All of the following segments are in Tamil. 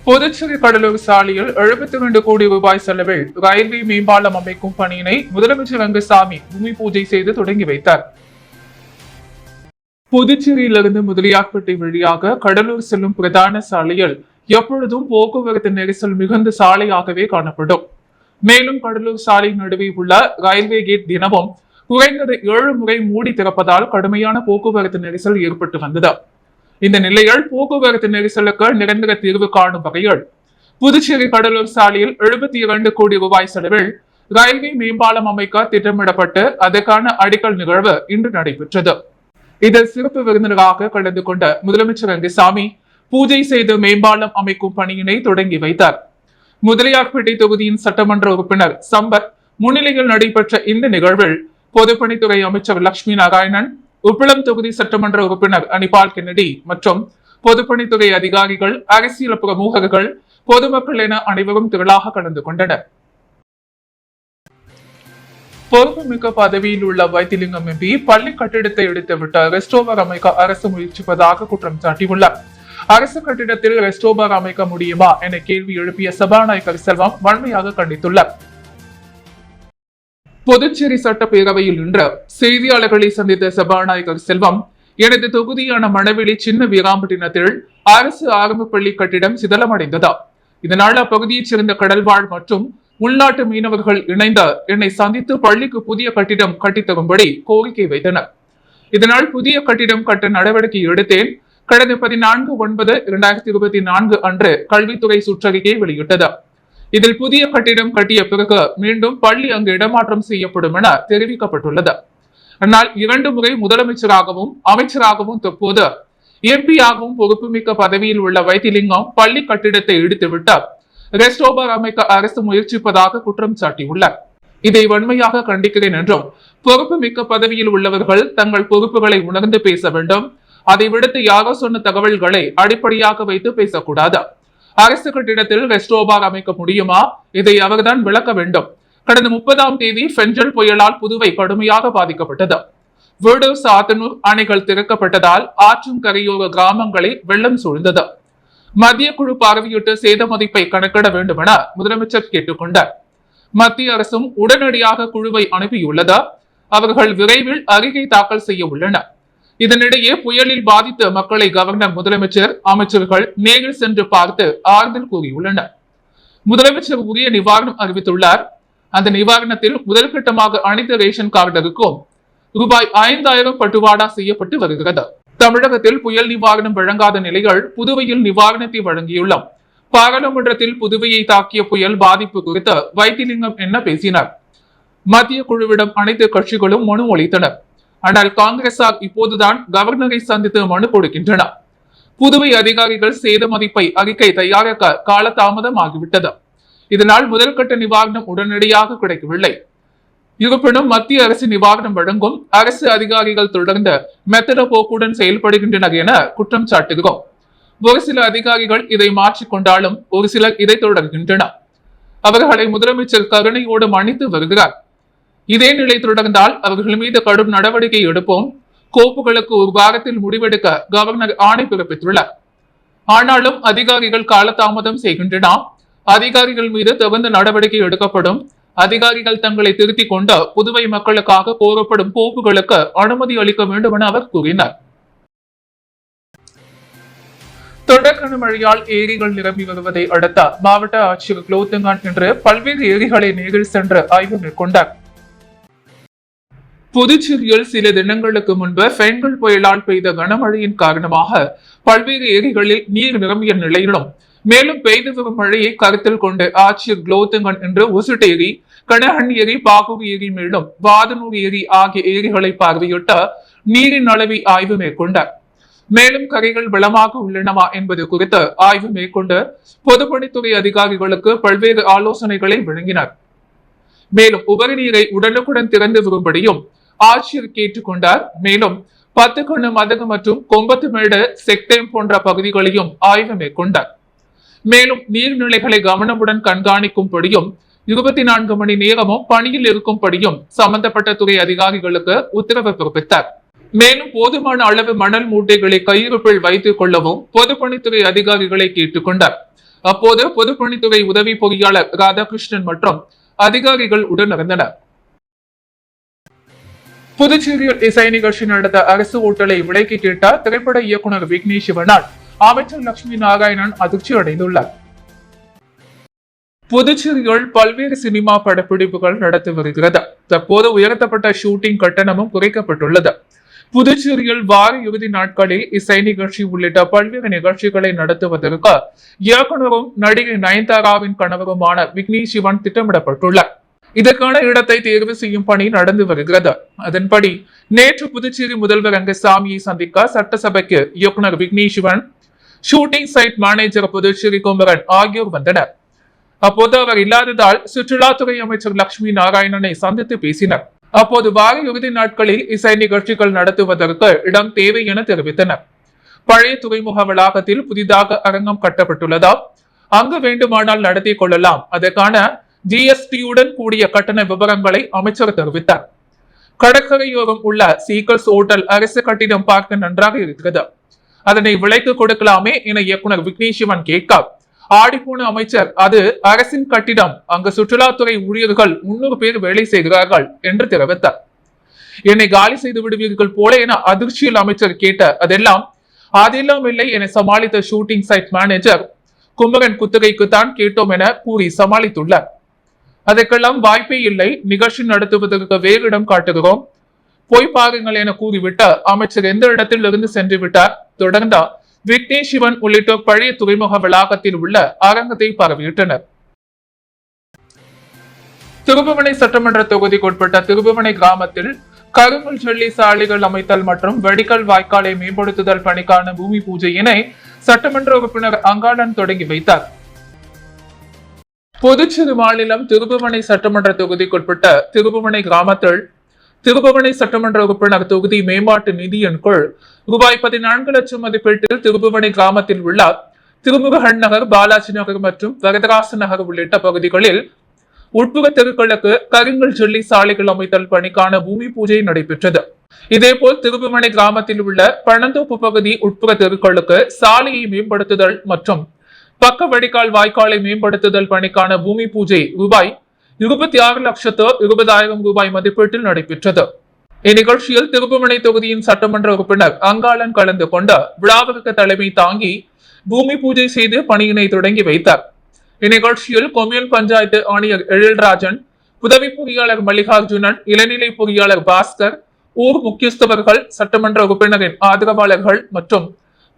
புதுச்சேரி கடலூர் சாலையில் 72 கோடி ரூபாய் செலவில் ரயில்வே மேம்பாலம் அமைக்கும் பணியினை முதலமைச்சர் ரங்கசாமி பூமி பூஜை செய்து தொடங்கி வைத்தார். புதுச்சேரியிலிருந்து முதலியார்பேட்டை வழியாக கடலூர் செல்லும் பிரதான சாலையில் எப்பொழுதும் போக்குவரத்து நெரிசல் மிகுந்த சாலையாகவே காணப்படும். மேலும் கடலூர் சாலை நடுவே உள்ள ரயில்வே கேட் தினமும் குறைந்தது 7 முறை மூடி திறப்பதால் கடுமையான போக்குவரத்து நெரிசல் ஏற்பட்டு வந்தது. இந்த நிலையில் போக்குவரத்து நெரிசலுக்கு நிரந்தர தீர்வு காணும் வகையில் புதுச்சேரி கடலூர் சாலையில் 72 கோடி ரூபாய் செலவில் ரயில்வே மேம்பாலம் அமைக்க திட்டமிடப்பட்டு அதற்கான அடிக்கல் நிகழ்வு இன்று நடைபெற்றது. இதில் சிறப்பு விருந்தினராக கலந்து கொண்ட முதலமைச்சர் ரங்கசாமி பூஜை செய்து மேம்பாலம் அமைக்கும் பணியினை தொடங்கி வைத்தார். முதலியார்பேட்டை தொகுதியின் சட்டமன்ற உறுப்பினர் சம்பத் முன்னிலையில் நடைபெற்ற இந்த நிகழ்வில் பொதுப்பணித்துறை அமைச்சர் லட்சுமி நாராயணன், உப்பளம் தொகுதி சட்டமன்ற உறுப்பினர் அனிபால் கென்னடி மற்றும் பொதுப்பணித்துறை அதிகாரிகள், அரசியல் பிரமுகர்கள், பொதுமக்கள் என அனைவரும் திரளாக கலந்து கொண்டனர். பொறுப்புமிக்க பதவியில் உள்ள வைத்திலிங்கம் எம்பி பள்ளி கட்டிடத்தை இடித்துவிட்டு ரெஸ்டோவர் அமைக்க அரசு முயற்சிப்பதாக குற்றம் சாட்டியுள்ளார். அரசு கட்டிடத்தில் ரெஸ்டோவர் அமைக்க முடியுமா என கேள்வி எழுப்பிய சபாநாயகர் செல்வம் வன்மையாக கண்டித்துள்ளார். புதுச்சேரி சட்டப்பேரவையில் இன்று செய்தியாளர்களை சந்தித்த சபாநாயகர் செல்வம், எனது தொகுதியான மணவெளி சின்ன வீராம்பட்டினத்தில் அரசு ஆரம்ப பள்ளி கட்டிடம் சிதலமடைந்ததா, இதனால் அப்பகுதியைச் சேர்ந்த கடல்வாழ் மற்றும் உள்நாட்டு மீனவர்கள் இணைந்து என்னை சந்தித்து பள்ளிக்கு புதிய கட்டிடம் கட்டித்தரும்படி கோரிக்கை வைத்தனர். இதனால் புதிய கட்டிடம் கட்ட நடவடிக்கை எடுத்தேன். கடந்த 14/9/2024 அன்று கல்வித்துறை சுற்றறிக்கை வெளியிட்டது. இதில் புதிய கட்டிடம் கட்டிய பிறகு மீண்டும் பள்ளி அங்கு இடமாற்றம் செய்யப்படும் என தெரிவிக்கப்பட்டுள்ளது. ஆனால் 2 முறை முதலமைச்சராகவும் அமைச்சராகவும் தற்போது எம்பியாகவும் பொறுப்புமிக்க பதவியில் உள்ள வைத்திலிங்கம் பள்ளி கட்டிடத்தை இடித்துவிட்டு ரெஸ்டோவர் அமைக்க அரசு முயற்சிப்பதாக குற்றம் சாட்டியுள்ளார். இதை வன்மையாக கண்டிக்கிறேன் என்றும், பொறுப்புமிக்க பதவியில் உள்ளவர்கள் தங்கள் பொறுப்புகளை உணர்ந்து பேச வேண்டும். அதை விடுத்து யாரோ சொன்ன தகவல்களை அடிப்படையாக வைத்து பேசக்கூடாது. அரசு கட்டிடத்தில் ரெஸ்டோபார் அமைக்க முடியுமா, இதை அவர்தான் விளக்க வேண்டும். கடந்த 30ஆம் தேதி பெஞ்சல் புயலால் புதுவை கடுமையாக பாதிக்கப்பட்டது. வேடூர், சாத்தனூர் அணைகள் திறக்கப்பட்டதால் ஆற்றும் கரையோர கிராமங்களை வெள்ளம் சூழ்ந்தது. மத்திய குழு பார்வையிட்டு சேத மதிப்பை கணக்கிட வேண்டும் என முதலமைச்சர் கேட்டுக்கொண்டார். மத்திய அரசும் உடனடியாக குழுவை அனுப்பியுள்ளது. அவர்கள் விரைவில் அறிக்கை தாக்கல் செய்ய உள்ளனர். இதனிடையே புயலில் பாதித்த மக்களை கவர்னர், முதலமைச்சர், அமைச்சர்கள் நேரில் சென்று பார்த்து ஆறுதல் கூறியுள்ளனர். முதலமைச்சர் உரிய நிவாரணம் அறிவித்துள்ளார். அந்த நிவாரணத்தில் முதல் கட்டமாக அனைத்து ரேஷன் கார்டருக்கும் ரூபாய் 5000 பட்டுவாடா செய்யப்பட்டு வருகிறது. தமிழகத்தில் புயல் நிவாரணம் வழங்காத நிலையில் புதுவையில் நிவாரணத்தை வழங்கியுள்ளோம். பாராளுமன்றத்தில் புதுவையை தாக்கிய புயல் பாதிப்பு குறித்து வைத்திலிங்கம் என்ன பேசினார். மத்திய குழுவிடம் அனைத்து கட்சிகளும் மனு அளித்தனர். ஆனால் காங்கிரசார் இப்போதுதான் கவர்னரை சந்தித்து மனு கொடுக்கின்றனர். புதுவை அதிகாரிகள் சேத மதிப்பை அறிக்கை தயாரிக்க காலதாமதம் ஆகிவிட்டது. இதனால் முதல் கட்ட நிவாரணம் உடனடியாக கிடைக்கவில்லை. இருப்பினும் மத்திய அரசு நிவாரணம் வழங்கும் அரசு அதிகாரிகள் தொடர்ந்து மெத்தட போக்குடன் செயல்படுகின்றனர் என குற்றம் சாட்டுகிறோம். ஒரு சில அதிகாரிகள் இதை மாற்றிக்கொண்டாலும் ஒரு சிலர் இதை தொடர்கின்றனர். அவர்களை முதலமைச்சர் கருணையோடு மன்னித்து வருகிறார். இதே நிலை தொடர்ந்தால் அவர்கள் மீது கடும் நடவடிக்கை எடுப்போம். கோப்புகளுக்கு ஒரு வாரத்தில் முடிவெடுக்க கவர்னர் ஆணை பிறப்பித்துள்ளார். ஆனாலும் அதிகாரிகள் காலதாமதம் செய்கின்றனர். அதிகாரிகள் மீது தகுந்த நடவடிக்கை எடுக்கப்படும். அதிகாரிகள் தங்களை திருத்திக் கொண்டு புதுவை மக்களுக்காக கோரப்படும் கோப்புகளுக்கு அனுமதி அளிக்க வேண்டும் என அவர் கூறினார். தொடர் கனமழையால் ஏரிகள் நிரம்பி வருவதை அடுத்த மாவட்ட ஆட்சியர் குலோத்துங்கன் இன்று பல்வேறு ஏரிகளை நேரில் சென்று ஆய்வு மேற்கொண்டார். புதுச்சேரியில் சில தினங்களுக்கு முன்பு பெங்கல் புயலால் பெய்த கனமழையின் காரணமாக பல்வேறு ஏரிகளில் நீர் நிரம்பிய நிலையிலும், மேலும் பெய்து வரும் மழையை கருத்தில் கொண்டு ஆட்சியர் குலோத்துங்கன் இன்று உசுட்டேரி, கனகன் ஏரி, பாகூர் ஏரி, மேலும் வாதனூர் ஏரி ஆகிய ஏரிகளை பார்வையிட்டு நீரின் அளவை ஆய்வு மேற்கொண்டார். மேலும் கரைகள் பலமாக உள்ளனவா என்பது குறித்து ஆய்வு மேற்கொண்டு பொதுப்பணித்துறை அதிகாரிகளுக்கு பல்வேறு ஆலோசனைகளை வழங்கினார். மேலும் உபரி நீரை உடனுக்குடன் திறந்து வரும்படியும் ஆட்சியர் கேட்டுக்கொண்டார். மேலும் 10 கண்ணு மதகு மற்றும் கொம்பத்துமேடு, செக்டேம் போன்ற பகுதிகளையும் ஆய்வு மேற்கொண்டார். மேலும் நீர்நிலைகளை கவனமுடன் கண்காணிக்கும்படியும் 24 மணி நேரமும் பணியில் இருக்கும்படியும் சம்பந்தப்பட்ட துறை அதிகாரிகளுக்கு உத்தரவு பிறப்பித்தார். மேலும் போதுமான அளவு மணல் மூட்டைகளை கையிருப்பில் வைத்துக் கொள்ளவும் பொதுப்பணித்துறை அதிகாரிகளை கேட்டுக்கொண்டார். அப்போது பொதுப்பணித்துறை உதவி பொறியாளர் ராதாகிருஷ்ணன் மற்றும் அதிகாரிகள் உடனிருந்தனர். புதுச்சேரியில் இசை நிகழ்ச்சி நடத்த அரசு ஓட்டலை விலைக்கு கேட்டார் திரைப்பட இயக்குனர் விக்னேஷ் சிவனால் அமைச்சர் லட்சுமி நாராயணன் அதிர்ச்சி அடைந்துள்ளார். புதுச்சேரியில் பல்வேறு சினிமா படப்பிடிப்புகள் நடத்தி வருகிறது. தற்போது உயர்த்தப்பட்ட ஷூட்டிங் கட்டணமும் குறைக்கப்பட்டுள்ளது. புதுச்சேரியில் வார இறுதி நாட்களில் இசை நிகழ்ச்சி உள்ளிட்ட பல்வேறு நிகழ்ச்சிகளை நடத்துவதற்கு இயக்குனரும் நடிகை நயன்தாராவின் கணவருமான விக்னேஷ் சிவன் திட்டமிடப்பட்டுள்ளார். இதற்கான இடத்தை தேர்வு செய்யும் பணி நடந்து வருகிறது. அதன்படி நேற்று புதுச்சேரி முதல்வர் ரங்கசாமியை சந்திக்க சட்டசபைக்கு இயக்குனர் Vignesh Sivan, shooting site manager Puducherry Kumaran ஆகியோர் வந்தனர். அப்போது அவர் இல்லாததால் சுற்றுலாத்துறை அமைச்சர் லட்சுமி நாராயணனை சந்தித்து பேசினர். அப்போது வார இறுதி நாட்களில் இசை நிகழ்ச்சிகள் நடத்துவதற்கு இடம் தேவை என தெரிவித்தனர். பழைய துறைமுக வளாகத்தில் புதிதாக அரங்கம் கட்டப்பட்டுள்ளதா, அங்கு வேண்டுமானால் நடத்தி கொள்ளலாம். அதற்கான ஜிஎஸ்டியுடன் கூடிய கட்டண விவரங்களை அமைச்சர் தெரிவித்தார். கடற்கரையோரம் உள்ள சீக்கல்ஸ் ஓட்டல் அரசு கட்டிடம் பார்க்க நன்றாக இருக்கிறது, அதனை விலைக்கு கொடுக்கலாமே என இயக்குனர் விக்னேஷ் சிவன் கேட்க, ஆடிப்போன அமைச்சர், அது அரசின் கட்டிடம், அங்கு சுற்றுலாத்துறை ஊழியர்கள் 300 பேர் வேலை செய்கிறார்கள் என்று தெரிவித்தார். என்னை காலி செய்து விடுவீர்கள் போல என அதிர்ச்சியில் அமைச்சர் கேட்ட, அதெல்லாம் இல்லை என சமாளித்த ஷூட்டிங் சைட் மேனேஜர் குமரன், குத்தகைக்குத்தான் கேட்டோம் என கூறி சமாளித்துள்ளார். அதற்கெல்லாம் வாய்ப்பே இல்லை, நிகழ்ச்சி நடத்துவதற்கு வேறு இடம் காட்டுகிறோம், போய் பாருங்கள் என கூறிவிட்டு அமைச்சர் எந்த இடத்தில் இருந்து சென்று விட்டார். தொடர்ந்து விக்னேஷ் சிவன் உள்ளிட்டோர் பழைய துறைமுக வளாகத்தில் உள்ள அரங்கத்தை பார்வையிட்டனர். திருபுவனை சட்டமன்ற தொகுதிக்குட்பட்ட திருபுவனை கிராமத்தில் கருங்கல் ஜல்லி சாலைகள் அமைத்தல் மற்றும் வடிகல் வாய்க்காலை மேம்படுத்துதல் பணிக்கான பூமி பூஜையினை சட்டமன்ற உறுப்பினர் அங்காளன் தொடங்கி வைத்தார். புதுச்சேரி மாநிலம் திருபுவனை சட்டமன்ற தொகுதிக்குட்பட்ட திருபுவனை கிராமத்தில் திருபுவனை சட்டமன்ற உறுப்பினர் தொகுதி மேம்பாட்டு நிதியின் கீழ் ரூபாய் 14 லட்சம் மதிப்பீட்டில் திருபுவனை கிராமத்தில் உள்ள திருமுருகன் நகர், பாலாஜி நகர் மற்றும் வரதராச நகர் உள்ளிட்ட பகுதிகளில் உட்புற தெருக்களுக்கு கருங்கல் ஜல்லி சாலைகள் அமைத்தல் பணிக்கான பூமி பூஜை நடைபெற்றது. இதேபோல் திருபுவனை கிராமத்தில் உள்ள பழந்தோப்பு பகுதி உட்புற தெருக்களுக்கு சாலையை மேம்படுத்துதல் மற்றும் பக்க வடிகால் வாய்க்காலை மேம்படுத்துதல் பணிக்கான பூமி பூஜை ரூபாய் 26,20,000 ரூபாய் மதிப்பீட்டில் நடைபெற்றது. இந்நிகழ்ச்சியில் திருபுவனை தொகுதியின் சட்டமன்ற உறுப்பினர் அங்காளன் கலந்து கொண்டு விழாவிற்கு தலைமை தாங்கி பூமி பூஜை செய்து பணியினை தொடங்கி வைத்தார். இந்நிகழ்ச்சியில் கொம்யூன் பஞ்சாயத்து ஆணையர் எழில்ராஜன், உதவி பொறியாளர் மல்லிகார்ஜுனன், இளநிலை பொறியாளர் பாஸ்கர், ஊர் முக்கியஸ்தவர்கள், சட்டமன்ற உறுப்பினரின் ஆதரவாளர்கள் மற்றும்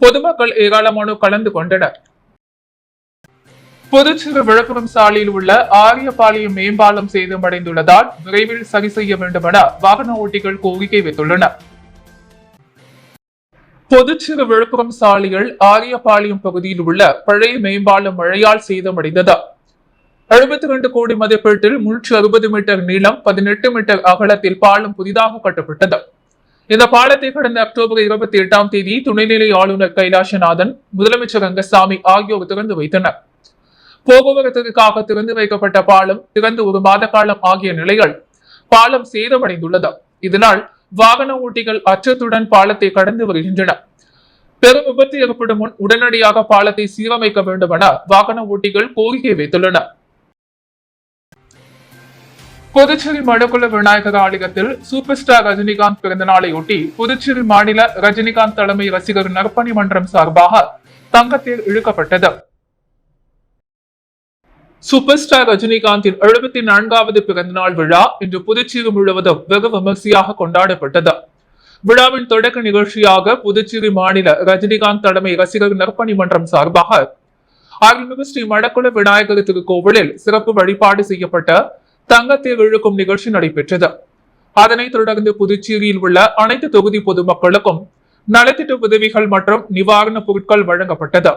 பொதுமக்கள் ஏராளமானோர் கலந்து கொண்டனர். புதுச்சேரி விழுப்புரம் சாலையில் உள்ள ஆரியபாளையம் மேம்பாலம் சேதமடைந்துள்ளதால் விரைவில் சரி செய்ய வேண்டும் என வாகன ஓட்டிகள் கோரிக்கை வைத்துள்ளனர். புதுச்சேரி விழுப்புரம் சாலையில் ஆரியபாளையம் பகுதியில் உள்ள பழைய மேம்பாலம் மழையால் சேதமடைந்தது. 72 கோடி மதிப்பீட்டில் 360 மீட்டர் நீளம், 18 மீட்டர் அகலத்தில் பாலம் புதிதாக கட்டப்பட்டது. இந்த பாலத்தை கடந்த அக்டோபர் 28ஆம் தேதி துணைநிலை ஆளுநர் கைலாசநாதன், முதலமைச்சர் ரங்கசாமி ஆகியோர் திறந்து வைத்தனர். போக்குவரத்திற்காக திறந்து வைக்கப்பட்ட பாலம் திறந்து 1 மாத காலம் ஆகிய நிலையில் பாலம் சேதமடைந்துள்ளது. இதனால் வாகன ஓட்டிகள் அச்சத்துடன் பாலத்தை கடந்து வருகின்றனர். பெரும் விபத்து ஏற்படும் முன் உடனடியாக பாலத்தை சீரமைக்க வேண்டும் என வாகன ஓட்டிகள் கோரிக்கை வைத்துள்ளனர். புதுச்சேரி மடுக்குள விநாயகர் ஆலயத்தில் சூப்பர் ஸ்டார் ரஜினிகாந்த் பிறந்த நாளையொட்டி புதுச்சேரி மாநில ரஜினிகாந்த் தலைமை ரசிகர் நற்பணி மன்றம் சார்பாக தங்கத்தேர் இழுக்கப்பட்டது. சூப்பர் ஸ்டார் ரஜினிகாந்தின் 74வது பிறந்த நாள் விழா இன்று புதுச்சேரி முழுவதும் வெகு விமர்சையாக கொண்டாடப்பட்டது. விழாவின் தொடக்க நிகழ்ச்சியாக புதுச்சேரி மாநில ரஜினிகாந்த் தலைமை ரசிகர் நற்பணி மன்றம் சார்பாக அருள்மிகு ஸ்ரீ மடக்குள விநாயகர் திருக்கோவிலில் சிறப்பு வழிபாடு செய்யப்பட்ட தங்கத்தேர் இழுக்கும் நிகழ்ச்சி நடைபெற்றது. அதனைத் தொடர்ந்து புதுச்சேரியில் உள்ள அனைத்து தொகுதி பொதுமக்களுக்கும் நலத்திட்ட உதவிகள் மற்றும் நிவாரணப் பொருட்கள் வழங்கப்பட்டது.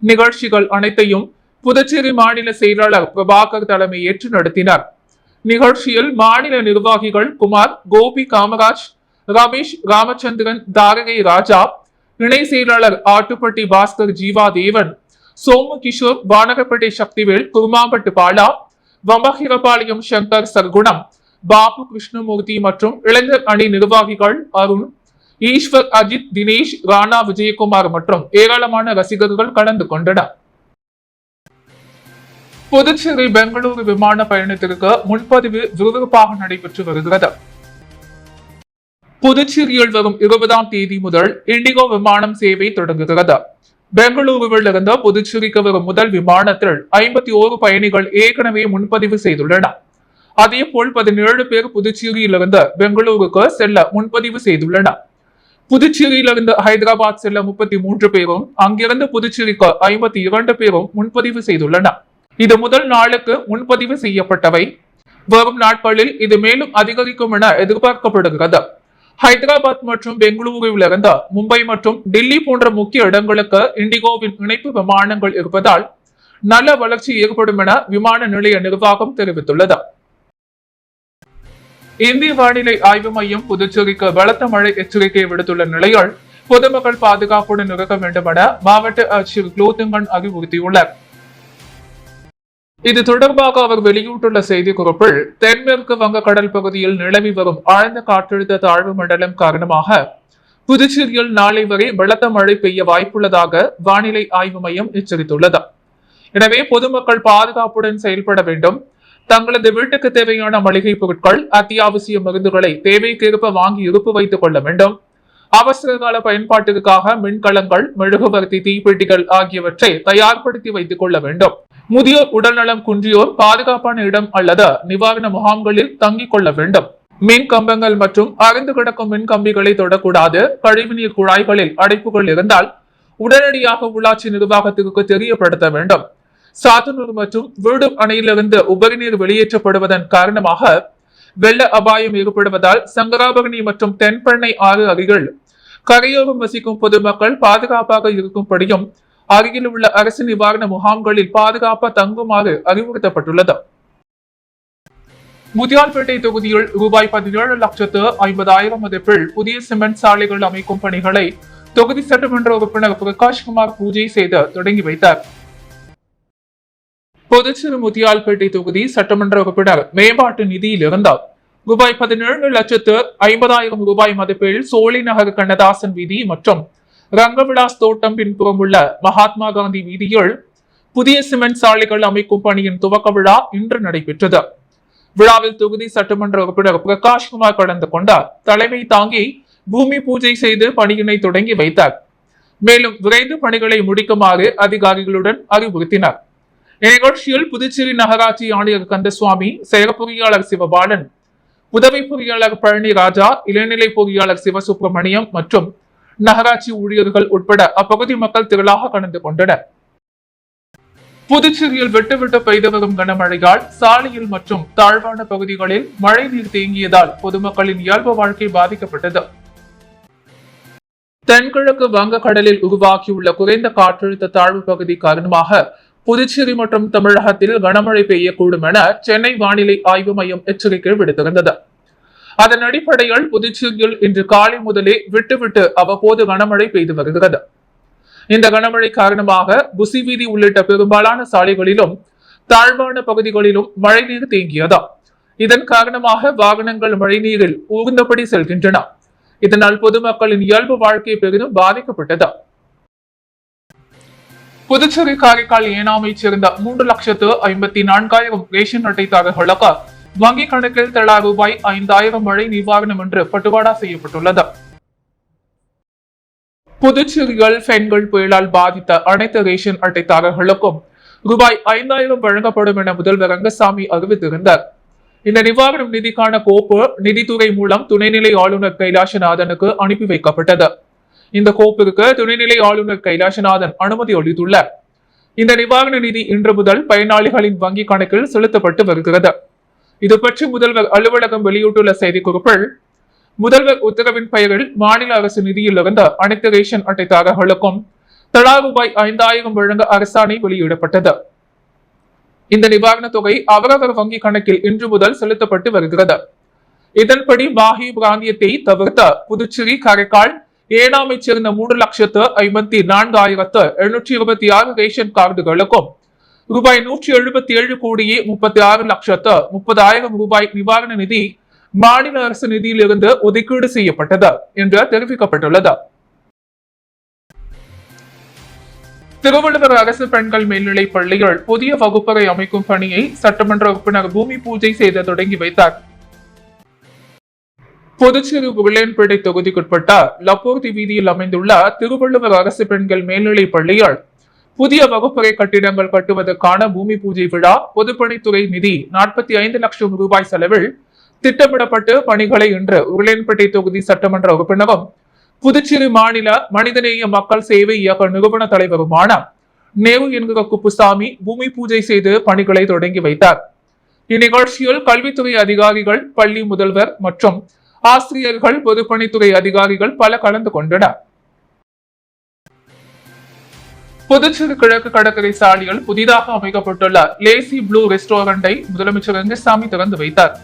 நிகழ்ச்சிகள் அனைத்தையும் புதுச்சேரி மாநில செயலாளர் பிரபாகர் தலைமை ஏற்று நடத்தினார். நிகழ்ச்சியில் மாநில நிர்வாகிகள் குமார், கோபி, காமராஜ், ரமேஷ், ராமச்சந்திரன், தாரகை ராஜா, இணை செயலாளர் ஆட்டுப்பட்டி பாஸ்கர், ஜீவா தேவன், சோமு கிஷோர், வானகப்பேட்டை சக்திவேல், குருமாம்பட்டு பாலா, வம்பகிரபாளையம் சங்கர் சர்க்குணம், பாபு கிருஷ்ணமூர்த்தி மற்றும் இளைஞர் அணி நிர்வாகிகள் அருண், ஈஸ்வர், அஜித், தினேஷ், ராணா, விஜயகுமார் மற்றும் ஏராளமான ரசிகர்கள் கலந்து கொண்டனர். புதுச்சேரி பெங்களூரு விமான பயணத்திற்கு முன்பதிவு விறுவிறுப்பாக நடைபெற்று வருகிறது. புதுச்சேரியில் வரும் 20ஆம் தேதி முதல் இண்டிகோ விமானம் சேவை தொடங்குகிறது. பெங்களூருவில் இருந்து புதுச்சேரிக்கு வரும் முதல் விமானத்தில் 51 பயணிகள் ஏற்கனவே முன்பதிவு செய்துள்ளனர். அதேபோல் 17 பேர் புதுச்சேரியிலிருந்து பெங்களூருக்கு செல்ல முன்பதிவு செய்துள்ளனர். புதுச்சேரியிலிருந்து ஹைதராபாத் செல்ல 33 பேரும், அங்கிருந்து புதுச்சேரிக்கு 52 பேரும் முன்பதிவு செய்துள்ளனர். இது முதல் நாளுக்கு முன்பதிவு செய்யப்பட்டவை. வரும் நாட்களில் இது மேலும் அதிகரிக்கும் என எதிர்பார்க்கப்படுகிறது. ஹைதராபாத் மற்றும் பெங்களூருவில் இருந்து மும்பை மற்றும் டெல்லி போன்ற முக்கிய இடங்களுக்கு இண்டிகோவின் இணைப்பு விமானங்கள் இருப்பதால் நல்ல வளர்ச்சி ஏற்படும் என விமான நிலைய நிர்வாகம் தெரிவித்துள்ளது. இந்திய வானிலை ஆய்வு மையம் புதுச்சேரிக்கு பலத்த மழை எச்சரிக்கை விடுத்துள்ள நிலையில் பொதுமக்கள் பாதுகாப்புடன் இருக்க வேண்டும் என மாவட்ட ஆட்சியர் குலோத்துங்கன் அறிவுறுத்தியுள்ளார். இது தொடர்பாக அவர் வெளியிட்டுள்ள செய்திக்குறிப்பில், தென்மேற்கு வங்கக்கடல் பகுதியில் நிலவி வரும் ஆழ்ந்த காற்றழுத்த தாழ்வு மண்டலம் காரணமாக புதுச்சேரியில் நாளை வரை பலத்த மழை பெய்ய வாய்ப்புள்ளதாக வானிலை ஆய்வு மையம் எச்சரித்துள்ளது. எனவே பொதுமக்கள் பாதுகாப்புடன் செயல்பட வேண்டும். தங்களது வீட்டுக்கு தேவையான மளிகை பொருட்கள், அத்தியாவசிய மருந்துகளை தேவைக்கேற்ப வாங்கி இருப்பு வைத்துக் கொள்ள வேண்டும். அவசர கால பயன்பாட்டிற்காக மின்கலங்கள், மெழுகுவர்த்தி, தீப்பெட்டிகள் ஆகியவற்றை தயார்படுத்தி வைத்துக் கொள்ள வேண்டும். முதியோர், உடல்நலம் குன்றியோர் பாதுகாப்பான இடம் அல்லது நிவாரண முகாம்களில் தங்கிக் கொள்ள வேண்டும். மின் கம்பங்கள் மற்றும் அறுந்து கிடக்கும் மின் கம்பிகளை தொடக்கூடாது. கழிவுநீர் குழாய்களில் அடைப்புகள் இருந்தால் உடனடியாக உள்ளாட்சி நிர்வாகத்திற்கு தெரியப்படுத்த வேண்டும். சாத்தனூர் மற்றும் வீடு அணையிலிருந்து உபரிநீர் வெளியேற்றப்படுவதன் காரணமாக வெள்ள அபாயம் ஏற்படுவதால் சங்கராபரணி மற்றும் தென்பெண்ணை ஆறு அருகில் கரையோரம் வசிக்கும் பொதுமக்கள் பாதுகாப்பாக இருக்கும்படியும் அருகில் உள்ள அரசு நிவாரண முகாம்களில் பாதுகாப்பாக தங்குமாறு அறிவுறுத்தப்பட்டுள்ளது. முதியால்பேட்டை தொகுதியில் ரூபாய் 17,50,000 மதிப்பில் புதிய சிமெண்ட் சாலைகள் அமைக்கும் பணிகளை தொகுதி சட்டமன்ற உறுப்பினர் பிரகாஷ்குமார் பூஜை செய்து தொடங்கி வைத்தார். புதுச்சேரி முதியால்பேட்டை தொகுதி சட்டமன்ற உறுப்பினர் மேம்பாட்டு நிதியில் இருந்தார் ரூபாய் 17,50,000 ரூபாய் மதிப்பில் சோழி நகர் கண்ணதாசன் வீதி மற்றும் ரங்கவிலாஸ் தோட்டம் பின்புறம் உள்ள மகாத்மா காந்தி வீதியில் புதிய சிமெண்ட் சாலைகள் அமைக்கும் பணியின் துவக்க விழா இன்று நடைபெற்றது. விழாவில் தொகுதி சட்டமன்ற உறுப்பினர் பிரகாஷ்குமார் கலந்து கொண்டார். தலைமை தாங்கி பூமி பூஜை செய்து பணியினை தொடங்கி வைத்தார். மேலும் விரைந்து பணிகளை முடிக்குமாறு அதிகாரிகளுடன் அறிவுறுத்தினார். இந்நிகழ்ச்சியில் புதுச்சேரி நகராட்சி ஆணையர் கந்தசுவாமி, செயற் பொறியாளர் சிவபாலன், உதவி பொறியாளர் பழனி ராஜா, இளநிலை பொறியாளர் சிவசுப்பிரமணியம் மற்றும் நகராட்சி ஊழியர்கள் உட்பட அப்பகுதி மக்கள் திரளாக கலந்து கொண்டனர். புதுச்சேரியில் விட்டு பெய்து வரும் கனமழையால் சாலையில் மற்றும் தாழ்வான பகுதிகளில் மழை நீர் தேங்கியதால் பொதுமக்களின் இயல்பு வாழ்க்கை பாதிக்கப்பட்டது. தென்கிழக்கு வங்கக்கடலில் உருவாக்கியுள்ள குறைந்த காற்றழுத்த தாழ்வு பகுதி காரணமாக புதுச்சேரி மற்றும் தமிழகத்தில் கனமழை பெய்யக்கூடும் என சென்னை வானிலை ஆய்வு மையம் எச்சரிக்கை விடுத்திருந்தது. அதன் அடிப்படையில் புதுச்சேரியில் இன்று காலை முதலே விட்டு அவ்வப்போது கனமழை பெய்து வருகிறது. இந்த கனமழை காரணமாக புசி வீதி உள்ளிட்ட பெரும்பாலான சாலைகளிலும் தாழ்வான பகுதிகளிலும் மழைநீர் தேங்கியது. இதன் காரணமாக வாகனங்கள் மழைநீரில் ஊர்ந்தபடி செல்கின்றன. இதனால் பொதுமக்களின் இயல்பு வாழ்க்கை பெரிதும் பாதிக்கப்பட்டது. புதுச்சேரி காரைக்கால் ஏனாமைச் சேர்ந்த 3,54,000 ரேஷன் அட்டைதாரர்களுக்கு வங்கி கணக்கில் தலா ரூபாய் 5,000 மழை நிவாரணம் என்று பட்டுவாடா செய்யப்பட்டுள்ளது. புதுச்சேரியில் பெண்கள் புயலால் பாதித்த அனைத்து ரேஷன் அட்டைதாரர்களுக்கும் ரூபாய் 5,000 வழங்கப்படும் என முதல்வர் ரங்கசாமி அறிவித்திருந்தார். இந்த நிவாரணம் நிதிக்கான கோப்பு நிதித்துறை மூலம் துணைநிலை ஆளுநர் கைலாசநாதனுக்கு அனுப்பி வைக்கப்பட்டது. இந்த கோப்பிற்கு துணைநிலை ஆளுநர் கைலாசநாதன் அனுமதி அளித்துள்ளார். இந்த நிவாரண நிதி இன்று முதல் பயனாளிகளின் வங்கி கணக்கில் செலுத்தப்பட்டு வருகிறது. இது பற்றி முதல்வர் அலுவலகம் வெளியிட்டுள்ள செய்திக்குறிப்பில், முதல்வர் உத்தரவின் பெயரில் மாநில அரசு நிதியிலிருந்து அனைத்து ரேஷன் அட்டைதாரர்களுக்கும் தலா ரூபாய் 5,000 வழங்க அரசாணை வெளியிடப்பட்டது. இந்த நிவாரண தொகை அவரவர் வங்கி கணக்கில் இன்று முதல் செலுத்தப்பட்டு வருகிறது. இதன்படி மாஹி பிராந்தியத்தை தவிர்த்த புதுச்சேரி, காரைக்கால், ஏனாமைச் சேர்ந்த 3,54,726 ரேஷன் கார்டுகளுக்கும் ரூபாய் 177,36,30,30,000 ரூபாய் நிவாரண நிதி மாநில அரசு நிதியிலிருந்து ஒதுக்கீடு செய்யப்பட்டது என்று தெரிவிக்கப்பட்டுள்ளது. திருவள்ளுவர் அரசு பெண்கள் மேல்நிலைப் பள்ளியில் புதிய வகுப்பறை அமைக்கும் பணியை சட்டமன்ற உறுப்பினர் பூமி பூஜை செய்து தொடங்கி வைத்தார். புதுச்சேரி உருளையன்பேட்டை தொகுதிக்குட்பட்ட லப்போர்தி வீதியில் அமைந்துள்ள திருவள்ளுவர் அரசு பெண்கள் மேல்நிலைப் பள்ளியில் புதிய வகுப்பறை கட்டிடங்கள் கட்டுவதற்கான பூமி பூஜை விழா பொதுப்பணித்துறை நிதி 45 லட்சம் ரூபாய் செலவில் திட்டமிடப்பட்டு பணிகளை இன்று உருளையன்பேட்டை தொகுதி சட்டமன்ற உறுப்பினரும் புதுச்சேரி மாநில மனிதநேய மக்கள் சேவை இயக்க நிறுவன தலைவருமான நேரு என்கிற குப்புசாமி பூமி பூஜை செய்து பணிகளை தொடங்கி வைத்தார். இந்நிகழ்ச்சியில் கல்வித்துறை அதிகாரிகள், பள்ளி முதல்வர் மற்றும் ஆசிரியர்கள், பொதுப்பணித்துறை அதிகாரிகள் பல கலந்து கொண்டனர். புதுச்சேரி கிழக்கு கடற்கரை சாலையில் புதிதாக அமைக்கப்பட்டுள்ள லேசி ப்ளூ ரெஸ்டாரண்டை முதலமைச்சர் ரங்கசாமி திறந்து வைத்தார்.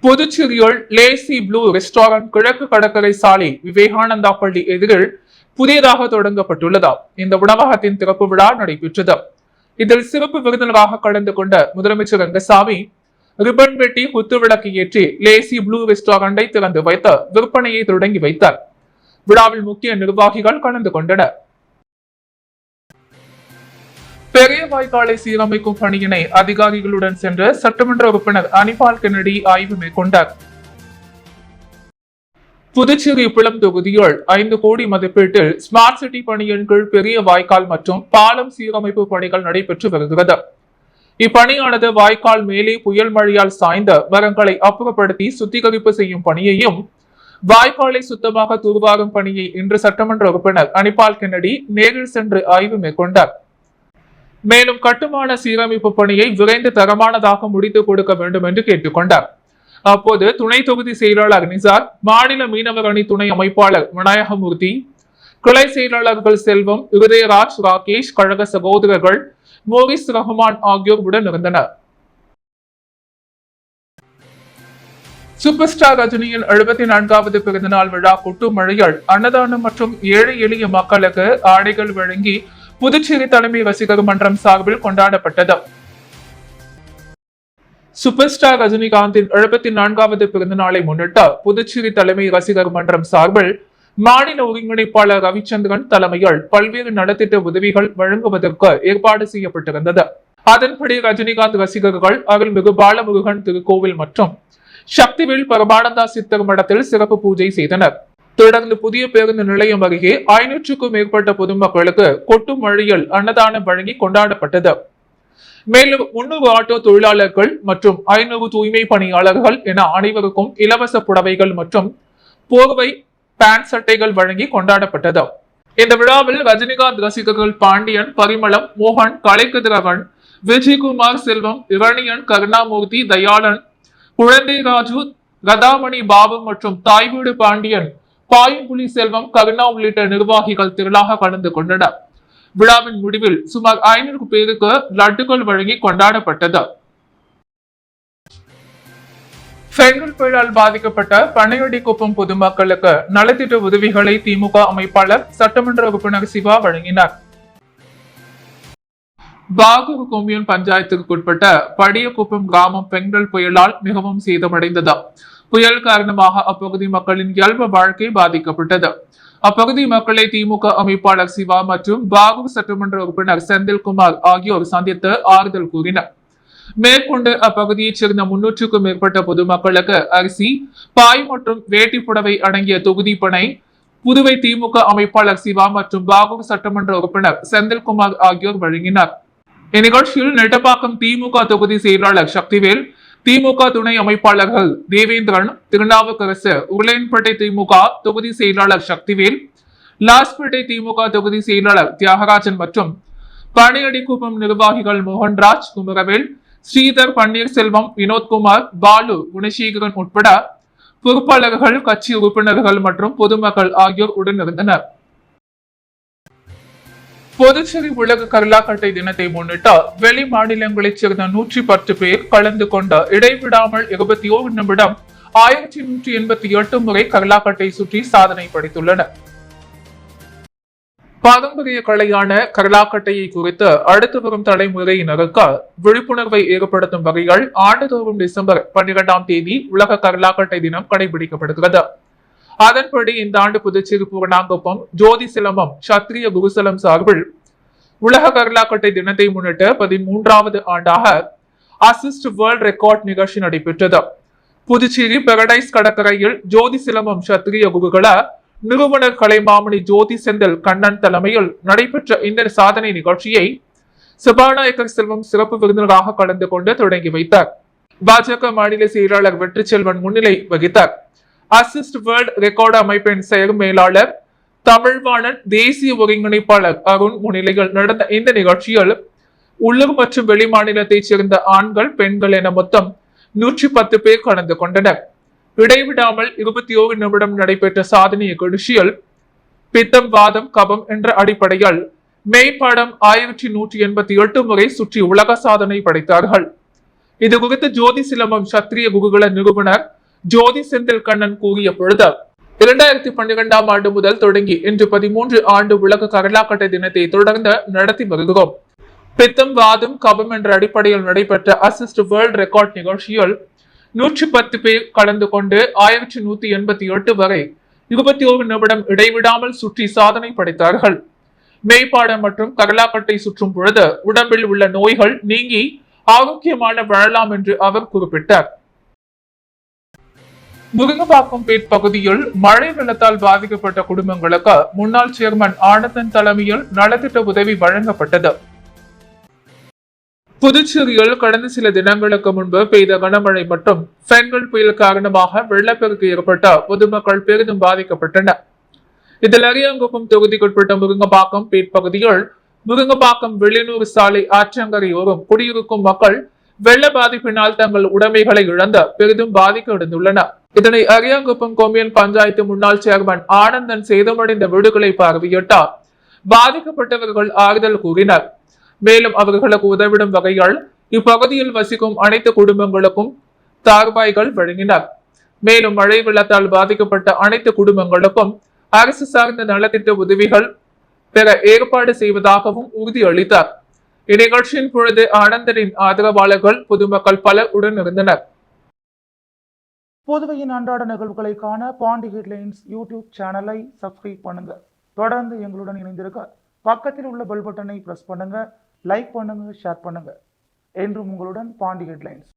புதுச்சேரியில் லேசி ப்ளூ ரெஸ்டாரண்ட் கிழக்கு கடற்கரை சாலை விவேகானந்தா பள்ளி எதிரில் புதியதாக தொடங்கப்பட்டுள்ளது. இந்த உணவகத்தின் திறப்பு விழா நடைபெற்றது. இதில் சிறப்பு விருந்தினராக கலந்து கொண்ட முதலமைச்சர் ரங்கசாமி ரிப்பன் வெட்டி குத்துவிளக்கு ஏற்றி லேசி ப்ளூ ரெஸ்டாரண்டை திறந்து வைத்து விற்பனையை தொடங்கி வைத்தார். விழாவில் முக்கிய நிர்வாகிகள் கலந்து கொண்டனர். பெரிய வாய்க்காலை சீரமைக்கும் பணியினை அதிகாரிகளுடன் சென்று சட்டமன்ற உறுப்பினர் அனிபால் கென்னடி ஆய்வு மேற்கொண்டார். புதுச்சேரி புலம் தொகுதியில் 5 கோடி மதிப்பீட்டில் ஸ்மார்ட் சிட்டி பணியின் கீழ் பெரிய வாய்க்கால் மற்றும் பாலம் சீரமைப்பு பணிகள் நடைபெற்று வருகிறது. இப்பணியானது வாய்க்கால் மேலே புயல் மழையால் சாய்ந்த மரங்களை அப்புறப்படுத்தி சுத்திகரிப்பு செய்யும் பணியையும், வாய்க்காலை சுத்தமாக தூர்வாரும் பணியை இன்று சட்டமன்ற உறுப்பினர் அனிபால் கென்னடி நேரில் சென்று ஆய்வு மேற்கொண்டார். மேலும் கட்டுமான சீரமைப்பு பணியை விரைந்து தரமானதாக முடித்துக் கொடுக்க வேண்டும் என்று கேட்டுக்கொண்டார். அப்போது துணை தொகுதி செயலாளர் நிசார், மாநில மீனவர் அணி துணை அமைப்பாளர் விநாயகமூர்த்தி, கிளை செயலாளர்கள் செல்வம், இருதயராஜ், ராகேஷ், கழக சகோதரர்கள் மோரிஸ் ரஹ்மான் ஆகியோர் உடன் இருந்தனர். சூப்பர் ஸ்டார் ரஜினியின் 74வது பிறந்தநாள் விழா கொட்டு மழையால் அன்னதானம் மற்றும் ஏழை எளிய மக்களுக்கு ஆடைகள் வழங்கி புதுச்சேரி தலைமை ரசிகர் மன்றம் சார்பில் கொண்டாடப்பட்டது. சூப்பர் ஸ்டார் ரஜினிகாந்தின் 74வது பிறந்த நாளை முன்னிட்டு புதுச்சேரி தலைமை ரசிகர் மன்றம் சார்பில் மாநில ஒருங்கிணைப்பாளர் ரவிச்சந்திரன் தலைமையில் பல்வேறு நலத்திட்ட உதவிகள் வழங்குவதற்கு ஏற்பாடு செய்யப்பட்டிருந்தது. அதன்படி ரஜினிகாந்த் ரசிகர்கள் அருள்மிகு பாலமுருகன் திருக்கோவில் மற்றும் சக்திவேல் பரமானந்தா சித்தர் மடத்தில் சிறப்பு பூஜை செய்தனர். தொடர்ந்து புதிய பேருந்து நிலையம் அருகே 500க்கும் மேற்பட்ட பொதுமக்களுக்கு கொட்டு மழையில் அன்னதானம் வழங்கி கொண்டாடப்பட்டது. மேலும் 300 ஆட்டோ தொழிலாளர்கள் மற்றும் 500 தூய்மை பணியாளர்கள் என அனைவருக்கும் இலவச புடவைகள் மற்றும் போர்வை, பேண்ட், சட்டைகள் வழங்கி கொண்டாடப்பட்டது. இந்த விழாவில் ரஜினிகாந்த் ரசிகர்கள் பாண்டியன், பரிமளம், மோகன், கலைக்கதிரவன், விஜயகுமார், செல்வம், இரணியன், கருணாமூர்த்தி, தயாளன், குழந்தை ராஜு, கதாமணி பாபு மற்றும் தாய்வீடு பாண்டியன், பாயம்புலி செல்வம், கருணா உள்ளிட்ட நிர்வாகிகள் திரளாக கலந்து கொண்டனர். விழாவின் முடிவில் சுமார் 500 பேருக்கு லட்டுகள் வழங்கி கொண்டாடப்பட்டது. பெண்கள் புயலால் பாதிக்கப்பட்ட பனையடிக்குப்பம் பொதுமக்களுக்கு நலத்திட்ட உதவிகளை திமுக அமைப்பாளர் சட்டமன்ற உறுப்பினர் சிவா வழங்கினார். பாகூர் கொம்யூன் பஞ்சாயத்திற்குட்பட்ட படியக்குப்பம் கிராமம் பெண்கள் புயலால் மிகவும் சேதமடைந்தது. புயல் காரணமாக அப்பகுதி மக்களின் இயல்பு வாழ்க்கை பாதிக்கப்பட்டது. அப்பகுதி மக்களை திமுக அமைப்பாளர் சிவா மற்றும் பாகூர் சட்டமன்ற உறுப்பினர் செந்தில்குமார் ஆகியோர் சந்தித்து ஆறுதல் கூறினர். மேற்கொண்டு அப்பகுதியைச் சேர்ந்த 300க்கும் மேற்பட்ட பொதுமக்களுக்கு அரிசி, பாய் மற்றும் வேட்டி புடவை அடங்கிய தொகுதி பணை புதுவை திமுக அமைப்பாளர் சிவா மற்றும் பாகூர் சட்டமன்ற உறுப்பினர் செந்தில்குமார் ஆகியோர் வழங்கினார். இந்நிகழ்ச்சியில் நெட்டப்பாக்கம் திமுக தொகுதி செயலாளர் சக்திவேல், திமுக துணை அமைப்பாளர்கள் தேவேந்திரன், திருநாவுக்கரசு, உருளையன்பேட்டை திமுக தொகுதி செயலாளர் சக்திவேல், லாஸ்பேட்டை திமுக தொகுதி செயலாளர் தியாகராஜன் மற்றும் பனையடிக்குப்பம் நிர்வாகிகள் மோகன்ராஜ், குமரவேல், ஸ்ரீதர், பன்னீர்செல்வம், வினோத்குமார், பாலு, குணசேகரன் உட்பட பொறுப்பாளர்கள், கட்சி உறுப்பினர்கள் மற்றும் பொதுமக்கள் ஆகியோர் உடனிருந்தனர். புதுச்சேரி உலக கரலாக்கட்டை தினத்தை முன்னிட்டு வெளி மாநிலங்களைச் சேர்ந்த 110 பேர் கலந்து கொண்ட இடைவிடாமல் 21 நிமிடம் 1188 முறை கரலாக்கட்டை சுற்றி சாதனை படைத்துள்ளனர். பாரம்பரிய கலையான கரலாக்கட்டையை குறித்து அடுத்து வரும் தலைமுறையினருக்கு விழிப்புணர்வை ஏற்படுத்தும் வகையில் ஆண்டுதோறும் டிசம்பர் 12ஆம் தேதி உலக கரலாக்கட்டை தினம் கடைபிடிக்கப்படுகிறது. அதன்படி இந்த ஆண்டு புதுச்சேரி பூரணாங்குப்பம் ஜோதி சிலம்பம் சத்திரிய குருசலம் சார்பில் உலக கரலாக்கட்டை தினத்தை முன்னிட்டு 13வது ஆண்டாக அசிஸ்ட் வேர்ல்ட் ரெக்கார்ட் நிகழ்ச்சி நடைபெற்றது. புதுச்சேரி பெரடைஸ் கடற்கரையில் ஜோதி சிலம்பம் சத்திரிய குருகுல நிறுவனர் கலைமாமணி ஜோதி செந்தில் கண்ணன் தலைமையில் நடைபெற்ற இந்த சாதனை நிகழ்ச்சியை சபாநாயகர் செல்வம் சிறப்பு விருந்தினராக கலந்து கொண்டு தொடங்கி வைத்தார். பாஜக மாநில செயலாளர் வெற்றி செல்வன் முன்னிலை வகித்தார். அசிஸ்ட் வேர்ல்ட் ரெக்கார்டு அமைப்பின் செயல் மேலாளர் தமிழ்வாணன் தேசிய ஒருங்கிணைப்பாளர் அருண் முன்னிலையில் நடந்த இந்த நிகழ்ச்சியில் உள்ளூர் மற்றும் வெளி மாநிலத்தைச் சேர்ந்த ஆண்கள் பெண்கள் என மொத்தம் 110 பேர் கலந்து கொண்டனர். இடைவிடாமல் 21 நிமிடம் நடைபெற்ற சாதனை நிகழ்ச்சியில் பித்தம் வாதம் கபம் என்ற அடிப்படையில் மேய்ப்பாடம் 1188 முறை சுற்றி உலக சாதனை படைத்தார்கள். இது குறித்து ஜோதி சிலம்பம் சத்திரிய குருகுல நிறுவனர் ஜோதி செந்தில் கண்ணன் கூறிய பொழுது 2012ஆம் ஆண்டு முதல் தொடங்கி இன்று 13 ஆண்டு உலக கரலாக்கட்டை தினத்தை தொடர்ந்து நடத்தி வருகிறோம். பித்தம் வாதம் கபம் என்ற அடிப்படையில் நடைபெற்ற அசிஸ்ட் வேர்ல்ட் ரெக்கார்ட் நிகழ்ச்சியில் 110 பேர் கலந்து கொண்டு 1188 வரை 21 நிமிடம் இடைவிடாமல் சுற்றி சாதனை படைத்தார்கள். மேய்ப்பாடம் மற்றும் கரலாக்கட்டை சுற்றும் பொழுது உடம்பில் உள்ள நோய்கள் நீங்கி ஆரோக்கியமான வாழலாம் என்று அவர் குறிப்பிட்டார். முருங்கப்பாக்கம் பேட் பகுதியில் மழை வெள்ளத்தால் பாதிக்கப்பட்ட குடும்பங்களுக்கு முன்னாள் சேர்மன் ஆனந்தன் தலைமையில் நலத்திட்ட உதவி வழங்கப்பட்டது. புதுச்சேரியில் கடந்த சில தினங்களுக்கு முன்பு பெய்த கனமழை மற்றும் பெண்கள் புயல் காரணமாக வெள்ளப்பெருக்கு ஏற்பட்ட பொதுமக்கள் பெரிதும் பாதிக்கப்பட்டனர். இதில் அரியாங்குப்பம் தொகுதிக்குட்பட்ட முருங்கப்பாக்கம் பேட் பகுதியில் முருங்கப்பாக்கம் வெளியூர் சாலை ஆற்றங்கரையோரம் குடியிருக்கும் மக்கள் வெள்ள பாதிப்பினால் தங்கள் உடைமைகளை இழந்து பெரிதும் பாதிக்கடைந்துள்ளனர். இதனை அரியாங்குப்பம் கொம்யூன் பஞ்சாயத்து முன்னாள் சேர்மன் ஆனந்தன் சேதமடைந்த வீடுகளை பார்வையிட்டார். பாதிக்கப்பட்டவர்கள் ஆறுதல் கூறினர். மேலும் அவர்களுக்கு உதவிடும் வகையில் இப்பகுதியில் வசிக்கும் அனைத்து குடும்பங்களுக்கும் தார்பாய்கள் வழங்கினர். மேலும் மழை வெள்ளத்தால் பாதிக்கப்பட்ட அனைத்து குடும்பங்களுக்கும் அரசு சார்ந்த நலத்திட்ட உதவிகள் பெற ஏற்பாடு செய்வதாகவும் உறுதியளித்தார். இந்நிகழ்ச்சியின் பொழுது ஆனந்தனின் ஆதரவாளர்கள் பொதுமக்கள் பலர் உடன் இருந்தனர். புதுவையின் அன்றாட நிகழ்வுகளை காண பாண்டி ஹெட்லைன்ஸ் யூடியூப் சேனலை சப்ஸ்கிரைப் பண்ணுங்க. தொடர்ந்து எங்களுடன் இணைந்திருக்க பக்கத்தில் உள்ள பெல் பட்டனை பிரஸ் பண்ணுங்க. லைக் பண்ணுங்க, ஷேர் பண்ணுங்க. என்றும் உங்களுடன் பாண்டி ஹெட்லைன்ஸ்.